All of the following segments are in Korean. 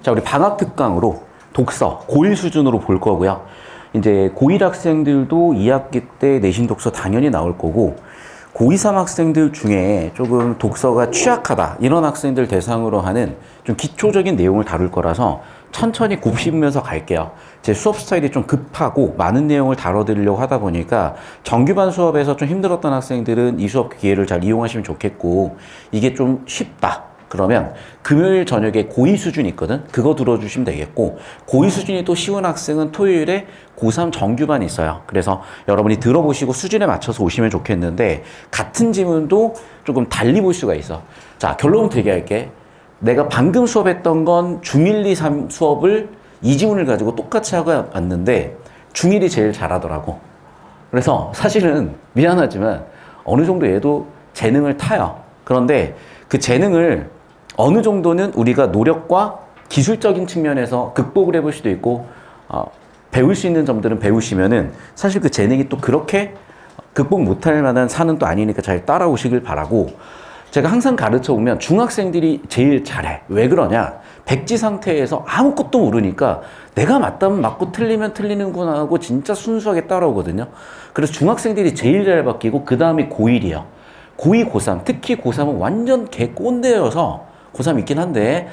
자, 우리 방학 특강으로 독서 고1 수준으로 볼 거고요. 이제 고1 학생들도 2학기 때 내신 독서 당연히 나올 거고, 고2, 3 학생들 중에 조금 독서가 취약하다 이런 학생들 대상으로 하는 좀 기초적인 내용을 다룰 거라서 천천히 곱씹으면서 갈게요. 제 수업 스타일이 좀 급하고 많은 내용을 다뤄드리려고 하다 보니까 정규반 수업에서 좀 힘들었던 학생들은 이 수업 기회를 잘 이용하시면 좋겠고, 이게 좀 쉽다 그러면 금요일 저녁에 고2 수준이 있거든. 그거 들어주시면 되겠고, 고2 수준이 또 쉬운 학생은 토요일에 고3 정규반이 있어요. 그래서 여러분이 들어보시고 수준에 맞춰서 오시면 좋겠는데, 같은 지문도 조금 달리 볼 수가 있어. 자, 결론을 얘기할게. 내가 방금 수업했던 건 중1, 2, 3 수업을 이 지문을 가지고 똑같이 하고 왔는데 중1이 제일 잘하더라고. 그래서 사실은 미안하지만 어느 정도 얘도 재능을 타요. 그런데 그 재능을 어느 정도는 우리가 노력과 기술적인 측면에서 극복을 해볼 수도 있고, 배울 수 있는 점들은 배우시면은 사실 그 재능이 또 그렇게 극복 못할 만한 산은 또 아니니까 잘 따라오시길 바라고, 제가 항상 가르쳐 보면 중학생들이 제일 잘해. 왜 그러냐? 백지 상태에서 아무것도 모르니까 내가 맞다면 맞고 틀리면 틀리는구나 하고 진짜 순수하게 따라오거든요. 그래서 중학생들이 제일 잘 바뀌고, 그 다음이 고1이에요. 고2, 고3, 특히 고3은 완전 개 꼰대여서, 고3 있긴 한데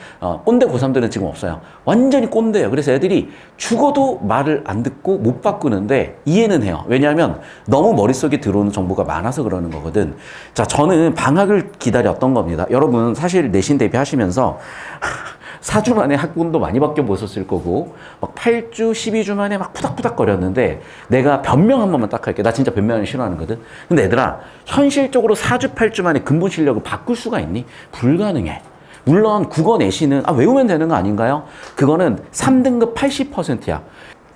꼰대 고3들은 지금 없어요. 완전히 꼰대예요. 그래서 애들이 죽어도 말을 안 듣고 못 바꾸는데 이해는 해요. 왜냐하면 너무 머릿속에 들어오는 정보가 많아서 그러는 거거든. 자, 저는 방학을 기다렸던 겁니다. 여러분 사실 내신 대비하시면서 4주 만에 학군도 많이 바뀌어 보셨을 거고, 막 8주, 12주 만에 막 푸닥푸닥 거렸는데, 내가 변명 한 번만 딱 할게. 나 진짜 변명을 싫어하는거든. 근데 얘들아, 현실적으로 4주, 8주 만에 근본 실력을 바꿀 수가 있니? 불가능해. 물론 국어 내신은 외우면 되는 거 아닌가요? 그거는 3등급 80%야.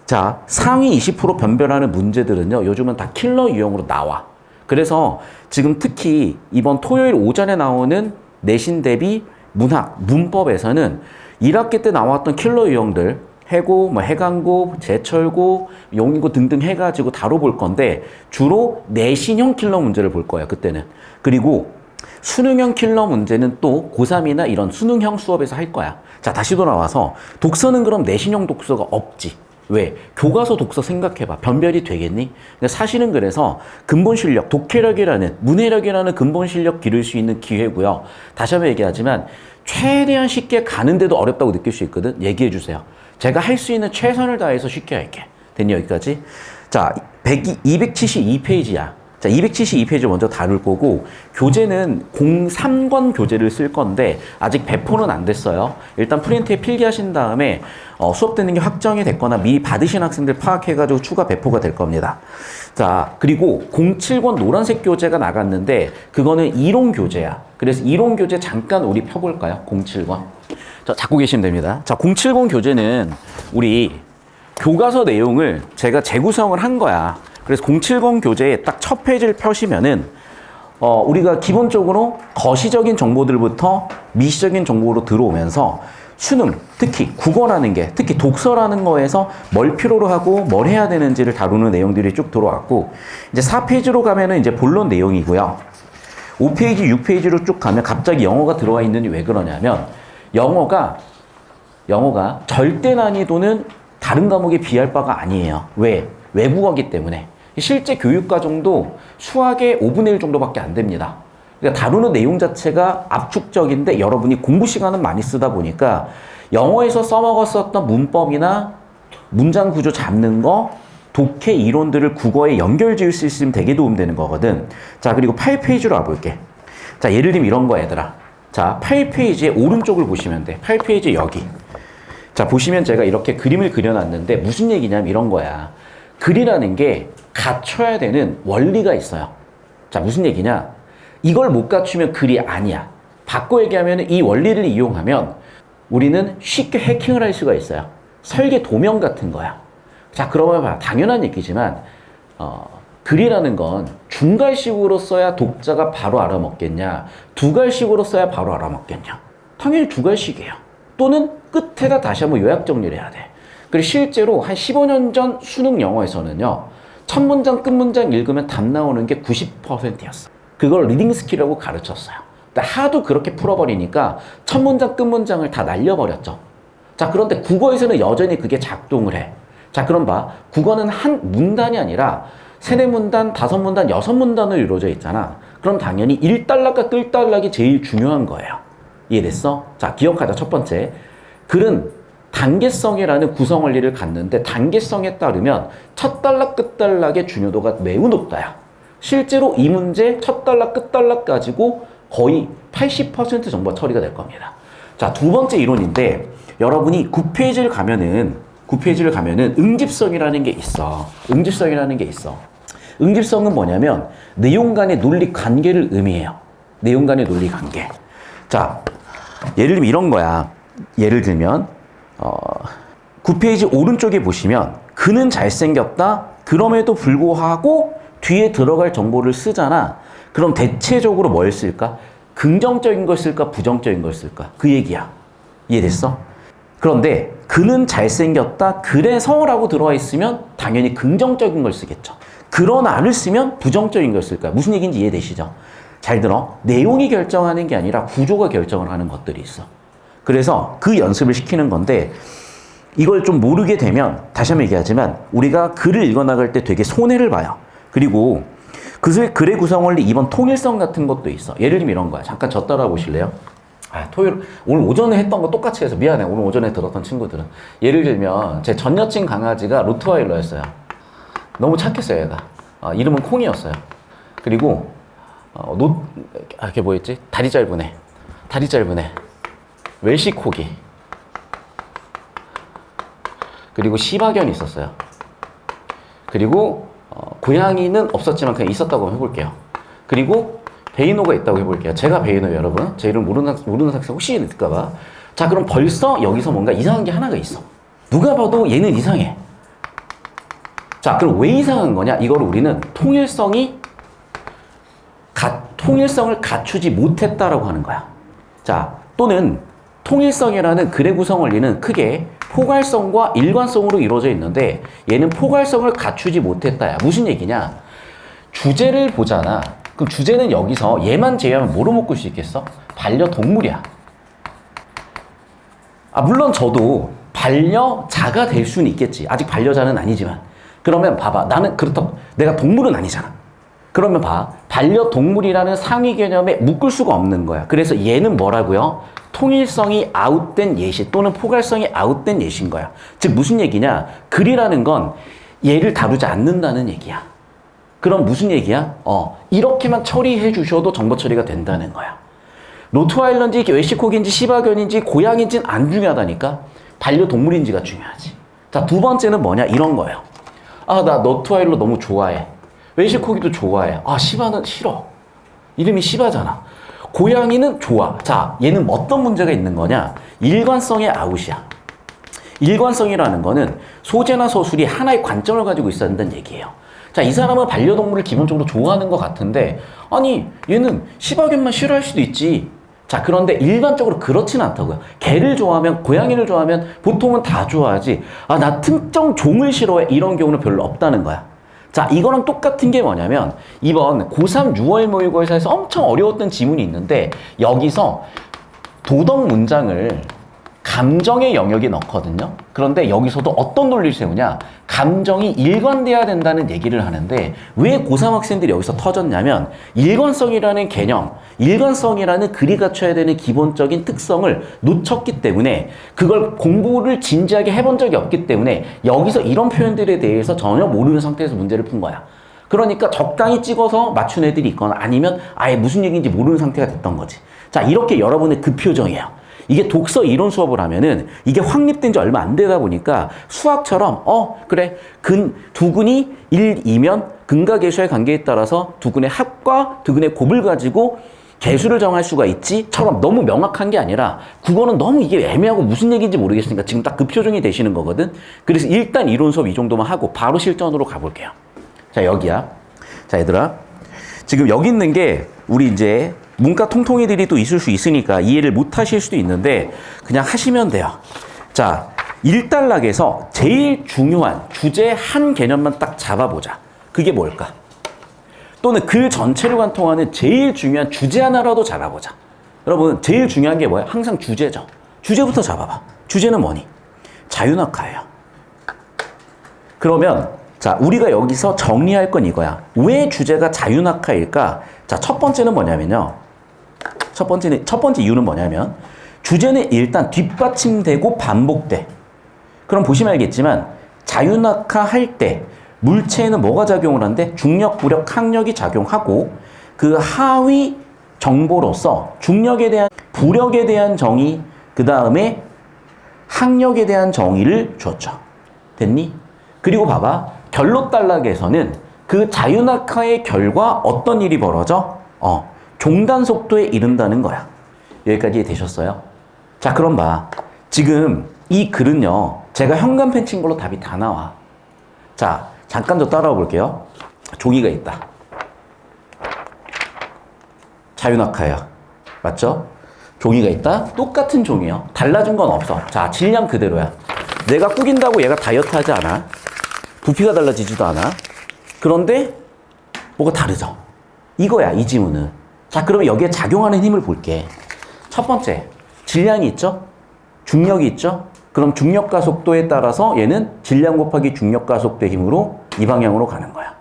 자, 상위 20% 변별하는 문제들은요, 요즘은 다 킬러 유형으로 나와. 그래서 지금 특히 이번 토요일 오전에 나오는 내신 대비 문학, 문법에서는 1학기 때 나왔던 킬러 유형들, 해고, 해강고, 제철고, 용인고 등등 해가지고 다뤄볼 건데, 주로 내신형 킬러 문제를 볼 거예요, 그때는. 그리고 수능형 킬러 문제는 또 고3이나 이런 수능형 수업에서 할 거야. 자, 다시 돌아와서 독서는 그럼 내신형 독서가 없지. 왜? 교과서 독서 생각해봐. 변별이 되겠니? 사실은 그래서 근본 실력, 독해력이라는, 문해력이라는 근본 실력 기를 수 있는 기회고요. 다시 한번 얘기하지만 최대한 쉽게 가는데도 어렵다고 느낄 수 있거든. 얘기해 주세요. 제가 할 수 있는 최선을 다해서 쉽게 할게. 됐니? 여기까지? 자, 272페이지야. 자, 272페이지 먼저 다룰 거고, 교재는 03권 교재를 쓸 건데 아직 배포는 안 됐어요. 일단 프린트에 필기하신 다음에 수업 듣는 게 확정이 됐거나 미리 받으신 학생들 파악해가지고 추가 배포가 될 겁니다. 자, 그리고 07권 노란색 교재가 나갔는데 그거는 이론 교재야. 그래서 이론 교재 잠깐 우리 펴볼까요? 07권. 자, 잡고 계시면 됩니다. 자, 07권 교재는 우리 교과서 내용을 제가 재구성을 한 거야. 그래서 07권 교재에 딱 첫 페이지를 펴시면은 우리가 기본적으로 거시적인 정보들부터 미시적인 정보로 들어오면서 수능, 특히 국어라는 게, 특히 독서라는 거에서 뭘 필요로 하고 뭘 해야 되는지를 다루는 내용들이 쭉 들어왔고, 이제 4페이지로 가면은 이제 본론 내용이고요. 5페이지, 6페이지로 쭉 가면 갑자기 영어가 들어와 있느니 왜 그러냐면, 영어가 절대 난이도는 다른 과목에 비할 바가 아니에요. 왜? 외국어기 때문에. 실제 교육과정도 수학의 5분의 1 정도밖에 안 됩니다. 그러니까 다루는 내용 자체가 압축적인데 여러분이 공부 시간은 많이 쓰다 보니까 영어에서 써먹었었던 문법이나 문장 구조 잡는 거, 독해 이론들을 국어에 연결 지을 수 있으면 되게 도움되는 거거든. 자, 그리고 8페이지로 와볼게. 자, 예를 들면 이런 거 얘들아. 자, 8페이지의 오른쪽을 보시면 돼. 8페이지 여기. 자, 보시면 제가 이렇게 그림을 그려놨는데 무슨 얘기냐면 이런 거야. 글이라는 게 갖춰야 되는 원리가 있어요. 자, 무슨 얘기냐? 이걸 못 갖추면 글이 아니야. 바꿔 얘기하면 이 원리를 이용하면 우리는 쉽게 해킹을 할 수가 있어요. 설계 도면 같은 거야. 자, 그러면 봐. 당연한 얘기지만 글이라는 건 중갈식으로 써야 독자가 바로 알아먹겠냐, 두갈식으로 써야 바로 알아먹겠냐? 당연히 두갈식이에요. 또는 끝에다 다시 한번 요약 정리를 해야 돼. 그리고 실제로 한 15년 전 수능 영어에서는요, 첫 문장, 끝 문장 읽으면 답 나오는 게 90%였어. 그걸 리딩 스킬이라고 가르쳤어요. 근데 하도 그렇게 풀어버리니까 첫 문장, 끝 문장을 다 날려버렸죠. 자, 그런데 국어에서는 여전히 그게 작동을 해. 자, 그럼 봐. 국어는 한 문단이 아니라 세네 문단, 다섯 문단, 여섯 문단으로 이루어져 있잖아. 그럼 당연히 1단락과 끝단락이 제일 중요한 거예요. 이해됐어? 자, 기억하자. 첫 번째. 글은 단계성이라는 구성 원리를 갖는데 단계성에 따르면 첫 단락, 끝단락의 중요도가 매우 높다야. 실제로 이 문제 첫 단락, 끝단락 가지고 거의 80% 정도 처리가 될 겁니다. 자, 두 번째 이론인데 여러분이 9페이지를 가면은 응집성이라는 게 있어. 응집성이라는 게 있어. 응집성은 뭐냐면 내용 간의 논리 관계를 의미해요. 내용 간의 논리 관계. 자, 예를 들면 이런 거야. 예를 들면 9페이지 오른쪽에 보시면 그는 잘생겼다. 그럼에도 불구하고 뒤에 들어갈 정보를 쓰잖아. 그럼 대체적으로 뭘 쓸까? 긍정적인 걸 쓸까? 부정적인 걸 쓸까? 그 얘기야. 이해됐어? 그런데 그는 잘생겼다. 그래서 라고 들어와 있으면 당연히 긍정적인 걸 쓰겠죠. 그러나를 쓰면 부정적인 걸 쓸까요? 무슨 얘기인지 이해되시죠? 잘 들어. 내용이 결정하는 게 아니라 구조가 결정을 하는 것들이 있어. 그래서 그 연습을 시키는 건데 이걸 좀 모르게 되면 다시 한번 얘기하지만 우리가 글을 읽어나갈 때 되게 손해를 봐요. 그리고 글의 구성 원리 2번 통일성 같은 것도 있어. 예를 들면 이런 거야. 잠깐 저 따라 보실래요? 오늘 오전에 했던 거 똑같이 해서 미안해. 오늘 오전에 들었던 친구들은. 예를 들면 제 전 여친 강아지가 로트와일러였어요. 너무 착했어요, 얘가. 이름은 콩이었어요. 그리고 이게 뭐였지? 다리 짧은 애. 웰시 코기. 그리고 시바견이 있었어요. 그리고 고양이는 없었지만 그냥 있었다고 해볼게요. 그리고 베이노가 있다고 해볼게요. 제가 베이노예요, 여러분. 제 이름 모르는 학생 혹시 있을까봐. 자, 그럼 벌써 여기서 뭔가 이상한 게 하나가 있어. 누가 봐도 얘는 이상해. 자, 그럼 왜 이상한 거냐? 이걸 우리는 통일성을 갖추지 못했다라고 하는 거야. 자, 또는 통일성이라는 글의 구성 원리는 크게 포괄성과 일관성으로 이루어져 있는데 얘는 포괄성을 갖추지 못했다야. 무슨 얘기냐? 주제를 보잖아. 그럼 주제는 여기서 얘만 제외하면 뭐로 묶을 수 있겠어? 반려동물이야. 물론 저도 반려자가 될 수는 있겠지. 아직 반려자는 아니지만. 그러면 봐봐. 나는 그렇다고 내가 동물은 아니잖아. 그러면 봐. 반려동물이라는 상위 개념에 묶을 수가 없는 거야. 그래서 얘는 뭐라고요? 통일성이 아웃된 예시 또는 포괄성이 아웃된 예시인 거야. 즉 무슨 얘기냐? 글이라는 건 얘를 다루지 않는다는 얘기야. 그럼 무슨 얘기야? 이렇게만 처리해 주셔도 정보 처리가 된다는 거야. 로트와일러인지 웰시코기인지 시바견인지 고양이인지는 안 중요하다니까. 반려동물인지가 중요하지. 자, 두 번째는 뭐냐? 이런 거예요. 나 로트와일러 너무 좋아해. 웰시코기도 좋아해. 시바는 싫어. 이름이 시바잖아. 고양이는 좋아. 자, 얘는 어떤 문제가 있는 거냐? 일관성의 아웃이야. 일관성이라는 거는 소재나 서술이 하나의 관점을 가지고 있어야 한다는 얘기예요. 자, 이 사람은 반려동물을 기본적으로 좋아하는 것 같은데 얘는 시바견만 싫어할 수도 있지. 자, 그런데 일반적으로 그렇지는 않다고요. 개를 좋아하면, 고양이를 좋아하면 보통은 다 좋아하지. 나 특정 종을 싫어해. 이런 경우는 별로 없다는 거야. 자, 이거랑 똑같은 게 뭐냐면 이번 고3 6월 모의고사에서 엄청 어려웠던 지문이 있는데 여기서 도덕 문장을 감정의 영역에 넣거든요. 그런데 여기서도 어떤 논리를 세우냐? 감정이 일관돼야 된다는 얘기를 하는데 왜 고3 학생들이 여기서 터졌냐면 일관성이라는 개념, 일관성이라는 글이 갖춰야 되는 기본적인 특성을 놓쳤기 때문에 그걸 공부를 진지하게 해본 적이 없기 때문에 여기서 이런 표현들에 대해서 전혀 모르는 상태에서 문제를 푼 거야. 그러니까 적당히 찍어서 맞춘 애들이 있거나 아니면 아예 무슨 얘기인지 모르는 상태가 됐던 거지. 자, 이렇게 여러분의 그 표정이에요. 이게 독서 이론 수업을 하면은 이게 확립된 지 얼마 안 되다 보니까 수학처럼 그래 두 근이 1이면 근과 계수의 관계에 따라서 두 근의 합과 두 근의 곱을 가지고 개수를 정할 수가 있지처럼 너무 명확한 게 아니라 국어는 너무 이게 애매하고 무슨 얘기인지 모르겠으니까 지금 딱 그 표정이 되시는 거거든. 그래서 일단 이론 수업 이 정도만 하고 바로 실전으로 가볼게요. 자, 여기야. 자, 얘들아, 지금 여기 있는 게 우리 이제 문과 통통이들이 또 있을 수 있으니까 이해를 못 하실 수도 있는데 그냥 하시면 돼요. 자, 1단락에서 제일 중요한 주제 한 개념만 딱 잡아보자. 그게 뭘까? 또는 글 전체를 관통하는 제일 중요한 주제 하나라도 잡아보자. 여러분, 제일 중요한 게 뭐야? 항상 주제죠. 주제부터 잡아봐. 주제는 뭐니? 자유낙하예요. 그러면 자, 우리가 여기서 정리할 건 이거야. 왜 주제가 자유낙하일까? 자, 첫 번째는 뭐냐면요. 첫 번째 이유는 뭐냐면 주제는 일단 뒷받침되고 반복돼. 그럼 보시면 알겠지만 자유낙하 할 때 물체에는 뭐가 작용을 하는데 중력, 부력, 항력이 작용하고 그 하위 정보로서 중력에 대한 부력에 대한 정의, 그 다음에 항력에 대한 정의를 줬죠. 됐니? 그리고 봐봐. 결롯단락에서는 그 자유낙하의 결과 어떤 일이 벌어져? 종단 속도에 이른다는 거야. 여기까지 되셨어요? 자, 그럼 봐. 지금 이 글은요. 제가 현관펜 친 걸로 답이 다 나와. 자, 잠깐 더 따라와 볼게요. 종이가 있다. 자유낙하야. 맞죠? 종이가 있다. 똑같은 종이요. 달라진 건 없어. 자, 질량 그대로야. 내가 꾸긴다고 얘가 다이어트 하지 않아. 부피가 달라지지도 않아. 그런데 뭐가 다르죠? 이거야, 이 지문은. 자, 그러면 여기에 작용하는 힘을 볼게. 첫 번째, 질량이 있죠? 중력이 있죠? 그럼 중력과 속도에 따라서 얘는 질량 곱하기 중력과 속도의 힘으로 이 방향으로 가는 거야.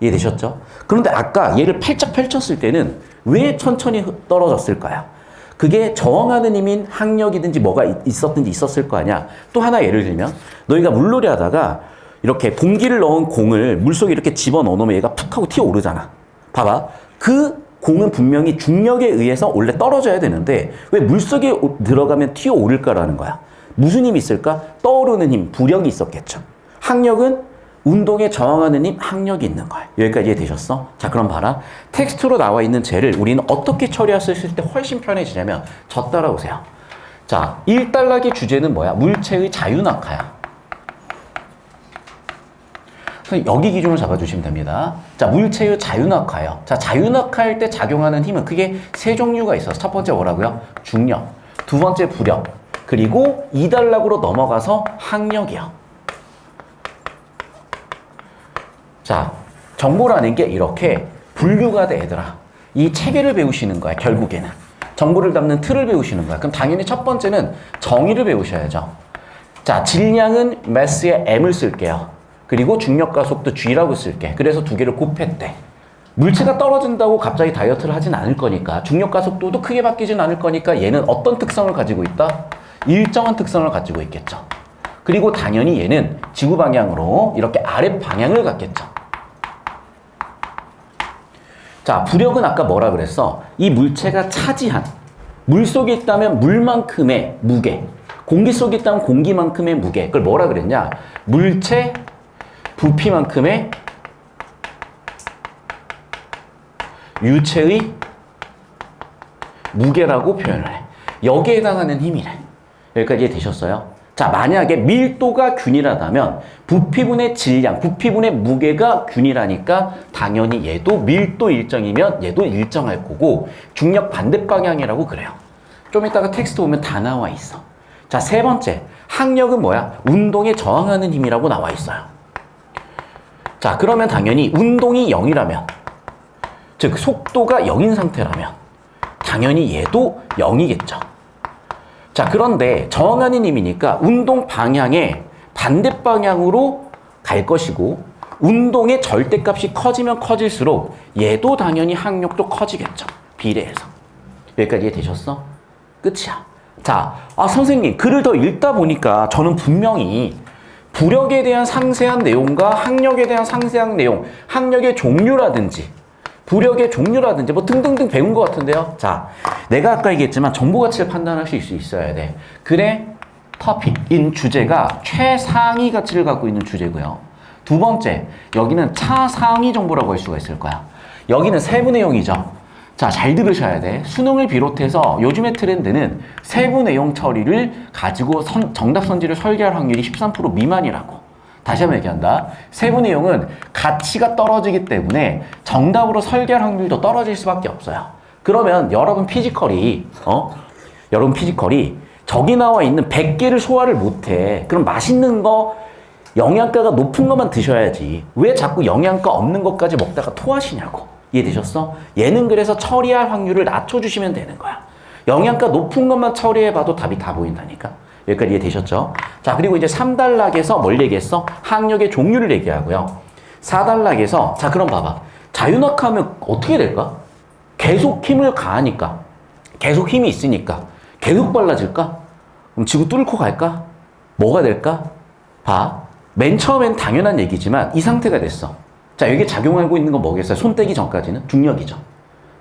이해되셨죠? 그런데 아까 얘를 팔짝 펼쳤을 때는 왜 천천히 떨어졌을까요? 그게 저항하는 힘인 항력이든지 뭐가 있었든지 있었을 거 아니야. 또 하나 예를 들면 너희가 물놀이 하다가 이렇게 공기를 넣은 공을 물속에 이렇게 집어넣으면 얘가 푹 하고 튀어오르잖아. 봐봐. 그 공은 분명히 중력에 의해서 원래 떨어져야 되는데 왜 물속에 들어가면 튀어오를까라는 거야. 무슨 힘이 있을까? 떠오르는 힘, 부력이 있었겠죠. 항력은 운동에 저항하는 힘, 항력이 있는 거야. 여기까지 이해되셨어? 자, 그럼 봐라. 텍스트로 나와 있는 쟤를 우리는 어떻게 처리했을 때 훨씬 편해지냐면 저 따라오세요. 자, 1단락의 주제는 뭐야? 물체의 자유낙하야. 여기 기준으로 잡아주시면 됩니다. 자, 물체의 자유낙하예요. 자, 자유낙하할 때 작용하는 힘은 크게 세 종류가 있어서 첫 번째 뭐라고요? 중력. 두 번째 부력. 그리고 2단락으로 넘어가서 항력이요. 자, 정보라는 게 이렇게 분류가 돼, 얘들아. 이 체계를 배우시는 거야, 결국에는. 정보를 담는 틀을 배우시는 거야. 그럼 당연히 첫 번째는 정의를 배우셔야죠. 자, 질량은 mass의 m을 쓸게요. 그리고 중력과 속도 G라고 쓸게. 그래서 두 개를 곱했대. 물체가 떨어진다고 갑자기 다이어트를 하진 않을 거니까 중력과 속도도 크게 바뀌진 않을 거니까 얘는 어떤 특성을 가지고 있다? 일정한 특성을 가지고 있겠죠. 그리고 당연히 얘는 지구 방향으로 이렇게 아랫 방향을 갖겠죠. 자, 부력은 아까 뭐라 그랬어? 이 물체가 차지한 물 속에 있다면 물만큼의 무게, 공기 속에 있다면 공기만큼의 무게. 그걸 뭐라 그랬냐? 물체 부피만큼의 유체의 무게라고 표현을 해. 여기에 해당하는 힘이래. 여기까지 되셨어요? 자, 만약에 밀도가 균일하다면 부피분의 질량, 부피분의 무게가 균일하니까 당연히 얘도 밀도 일정이면 얘도 일정할 거고 중력 반대 방향이라고 그래요. 좀 이따가 텍스트 보면 다 나와 있어. 자, 세 번째, 항력은 뭐야? 운동에 저항하는 힘이라고 나와 있어요. 자, 그러면 당연히 운동이 0이라면, 즉 속도가 0인 상태라면 당연히 얘도 0이겠죠. 자, 그런데 저항하는 힘이니까 운동 방향의 반대 방향으로 갈 것이고 운동의 절대값이 커지면 커질수록 얘도 당연히 항력도 커지겠죠. 비례해서. 여기까지 이해되셨어? 끝이야. 자, 선생님 글을 더 읽다 보니까 저는 분명히 부력에 대한 상세한 내용과 항력에 대한 상세한 내용, 항력의 종류라든지 부력의 종류라든지 뭐 등등등 배운 것 같은데요. 자, 내가 아까 얘기했지만 정보 가치를 판단하실 수 있어야 돼. 그래, 터픽인 주제가 최상위 가치를 갖고 있는 주제고요. 두 번째, 여기는 차상위 정보라고 할 수가 있을 거야. 여기는 세부 내용이죠. 자, 잘 들으셔야 돼. 수능을 비롯해서 요즘의 트렌드는 세부 내용 처리를 가지고 정답 선지를 설계할 확률이 13% 미만이라고. 다시 한번 얘기한다. 세부 내용은 가치가 떨어지기 때문에 정답으로 설계할 확률도 떨어질 수밖에 없어요. 그러면 여러분 피지컬이 저기 나와 있는 100개를 소화를 못해. 그럼 맛있는 거, 영양가가 높은 것만 드셔야지. 왜 자꾸 영양가 없는 것까지 먹다가 토하시냐고. 이해되셨어? 얘는 그래서 처리할 확률을 낮춰주시면 되는 거야. 영양가 높은 것만 처리해봐도 답이 다 보인다니까. 여기까지 이해되셨죠? 자, 그리고 이제 3단락에서 뭘 얘기했어? 항력의 종류를 얘기하고요. 4단락에서 자, 그럼 봐봐. 자유낙하하면 어떻게 될까? 계속 힘을 가하니까, 계속 힘이 있으니까 계속 빨라질까? 그럼 지구 뚫고 갈까? 뭐가 될까? 봐. 맨 처음엔 당연한 얘기지만 이 상태가 됐어. 자, 여기 작용하고 있는 건 뭐겠어요? 손 떼기 전까지는 중력이죠.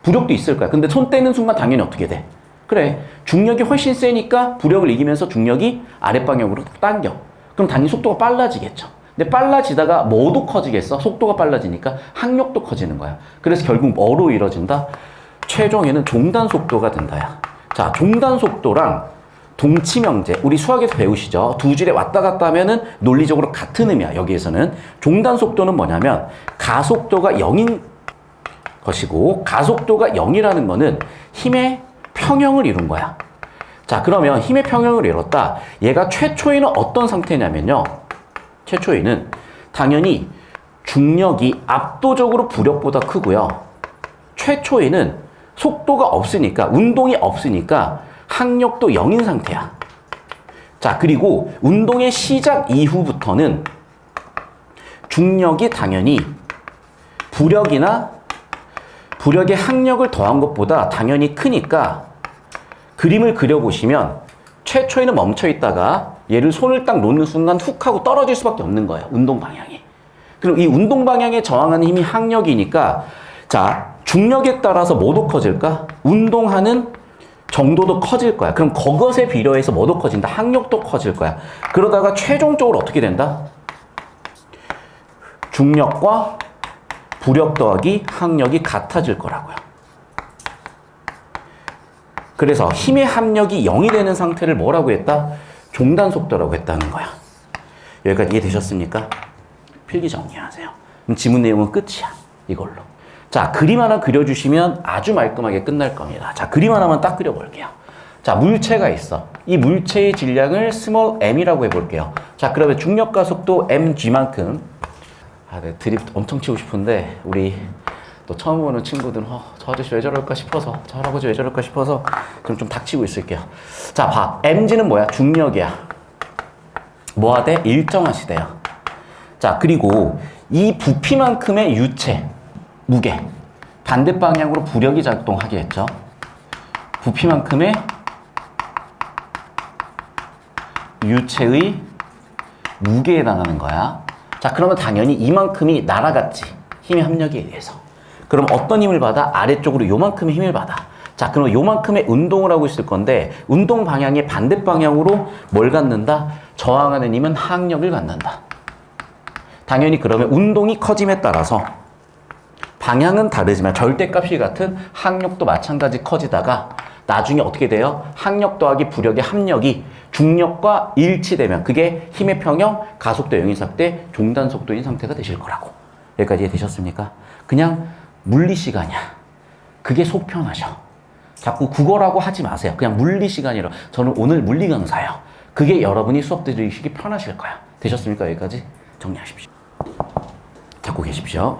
부력도 있을 거야. 근데 손 떼는 순간 당연히 어떻게 돼? 그래, 중력이 훨씬 세니까 부력을 이기면서 중력이 아랫방향으로 당겨. 그럼 당연히 속도가 빨라지겠죠. 근데 빨라지다가 뭐도 커지겠어? 속도가 빨라지니까 항력도 커지는 거야. 그래서 결국 뭐로 이루어진다? 최종에는 종단 속도가 된다야. 자, 종단 속도랑 동치명제, 우리 수학에서 배우시죠? 두 줄에 왔다 갔다 하면은 논리적으로 같은 의미야. 여기에서는 종단 속도는 뭐냐면 가속도가 0인 것이고, 가속도가 0이라는 거는 힘의 평형을 이룬 거야. 자, 그러면 힘의 평형을 이뤘다. 얘가 최초에는 어떤 상태냐면요. 최초에는 당연히 중력이 압도적으로 부력보다 크고요. 최초에는 속도가 없으니까, 운동이 없으니까 항력도 0인 상태야. 자, 그리고 운동의 시작 이후부터는 중력이 당연히 부력의 항력을 더한 것보다 당연히 크니까 그림을 그려보시면 최초에는 멈춰 있다가 얘를 손을 딱 놓는 순간 훅 하고 떨어질 수밖에 없는 거예요. 운동 방향이. 그럼 이 운동 방향에 저항하는 힘이 항력이니까, 자, 중력에 따라서 뭐도 커질까? 운동하는 정도도 커질 거야. 그럼 그것에 비례해서 뭐도 커진다? 항력도 커질 거야. 그러다가 최종적으로 어떻게 된다? 중력과 부력 더하기 항력이 같아질 거라고요. 그래서 힘의 합력이 0이 되는 상태를 뭐라고 했다? 종단 속도라고 했다는 거야. 여기까지 이해되셨습니까? 필기 정리하세요. 그럼 지문 내용은 끝이야. 이걸로. 자, 그림 하나 그려주시면 아주 말끔하게 끝날 겁니다. 자, 그림 하나만 딱 그려볼게요. 자, 물체가 있어. 이 물체의 질량을 스몰 m이라고 해볼게요. 자, 그러면 중력과 속도 mg만큼. 네, 드립 엄청 치고 싶은데 우리 또 처음 보는 친구들은 저 아저씨 왜 저럴까 싶어서, 저 할아버지 왜 저럴까 싶어서 좀 닥치고 있을게요. 자, 봐. mg는 뭐야? 중력이야. 뭐가 돼? 일정한 시대야. 자, 그리고 이 부피만큼의 유체, 무게, 반대 방향으로 부력이 작동하겠죠. 부피만큼의 유체의 무게에 해당하는 거야. 자, 그러면 당연히 이만큼이 날아갔지. 힘의 합력에 의해서. 그럼 어떤 힘을 받아? 아래쪽으로 요만큼의 힘을 받아. 자, 그럼 요만큼의 운동을 하고 있을 건데, 운동 방향의 반대 방향으로 뭘 갖는다? 저항하는 힘은 항력을 갖는다. 당연히 그러면 운동이 커짐에 따라서 방향은 다르지만 절대값이 같은 항력도 마찬가지 커지다가 나중에 어떻게 돼요? 항력 더하기 부력의 합력이 중력과 일치되면 그게 힘의 평형, 가속도 0인 상태, 종단 속도인 상태가 되실 거라고. 여기까지 이해되셨습니까? 그냥 물리 시간이야. 그게 속 편하셔. 자꾸 국어라고 하지 마세요. 그냥 물리 시간이라. 저는 오늘 물리 강사예요. 그게 여러분이 수업 들으시기 편하실 거야. 되셨습니까? 여기까지 정리하십시오. 잡고 계십시오.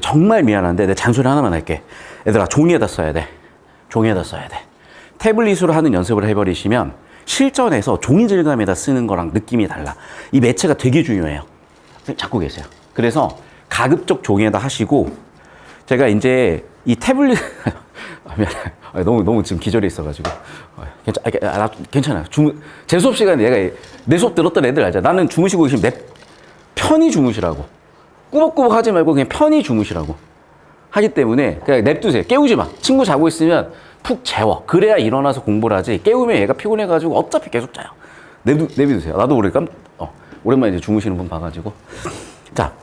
정말 미안한데 내 잔소리 하나만 할게. 얘들아, 종이에다 써야 돼. 종이에다 써야 돼. 태블릿으로 하는 연습을 해버리시면 실전에서 종이 질감에다 쓰는 거랑 느낌이 달라. 이 매체가 되게 중요해요. 잡고 계세요. 그래서 가급적 종이에다 하시고, 제가 이제 이 태블릿 너무 지금 기절해 있어가지고 괜찮아요. 제 수업 시간에 내가 내 수업 들었던 애들 알잖아. 나는 주무시고 계시면 편히 주무시라고. 꾸벅꾸벅 하지 말고 그냥 편히 주무시라고 하기 때문에 그냥 냅두세요. 깨우지 마. 친구 자고 있으면 푹 재워. 그래야 일어나서 공부를 하지. 깨우면 얘가 피곤해가지고 어차피 계속 자요. 내비두세요. 나도 오랜만에 이제 주무시는 분 봐가지고. 자,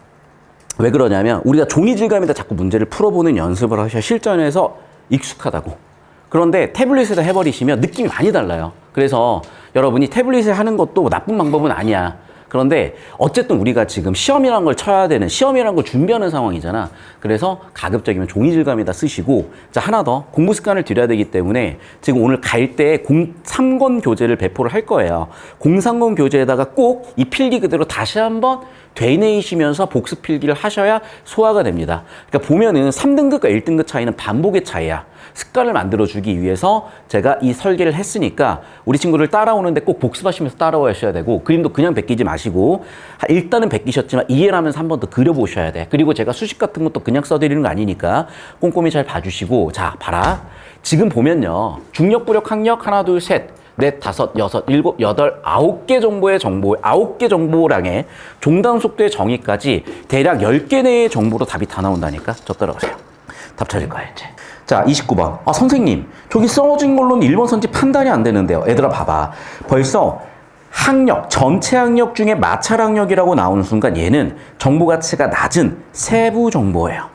왜 그러냐면 우리가 종이 질감에다 자꾸 문제를 풀어보는 연습을 하셔야 실전에서 익숙하다고. 그런데 태블릿에다 해버리시면 느낌이 많이 달라요. 그래서 여러분이 태블릿에 하는 것도 나쁜 방법은 아니야. 그런데 어쨌든 우리가 지금 시험이라는 걸 쳐야 되는, 시험이라는 걸 준비하는 상황이잖아. 그래서 가급적이면 종이 질감에다 쓰시고, 자, 하나 더 공부 습관을 들여야 되기 때문에 지금 오늘 갈 때 03권 교재를 배포를 할 거예요. 03권 교재에다가 꼭 이 필기 그대로 다시 한번 되뇌이시면서 복습 필기를 하셔야 소화가 됩니다. 그러니까 보면은 3등급과 1등급 차이는 반복의 차이야. 습관을 만들어주기 위해서 제가 이 설계를 했으니까 우리 친구를 따라오는데 꼭 복습하시면서 따라오셔야 되고, 그림도 그냥 베끼지 마시고 일단은 베끼셨지만 이해를 하면서 한 번 더 그려보셔야 돼. 그리고 제가 수식 같은 것도 그냥 써드리는 거 아니니까 꼼꼼히 잘 봐주시고. 자, 봐라. 지금 보면요. 중력, 부력, 학력 하나, 둘, 셋, 넷, 다섯, 여섯, 일곱, 여덟, 9개 정보의 정보, 9개 정보량의 종단 속도의 정의까지 대략 10개 내의 정보로 답이 다 나온다니까. 저 따라오세요. 답 찾을 거야, 이제. 자, 29번. 아, 선생님, 저기 써진 걸로는 1번 선지 판단이 안 되는데요. 얘들아, 봐봐. 벌써 학력, 전체 학력 중에 마찰 학력이라고 나오는 순간 얘는 정보 가치가 낮은 세부 정보예요.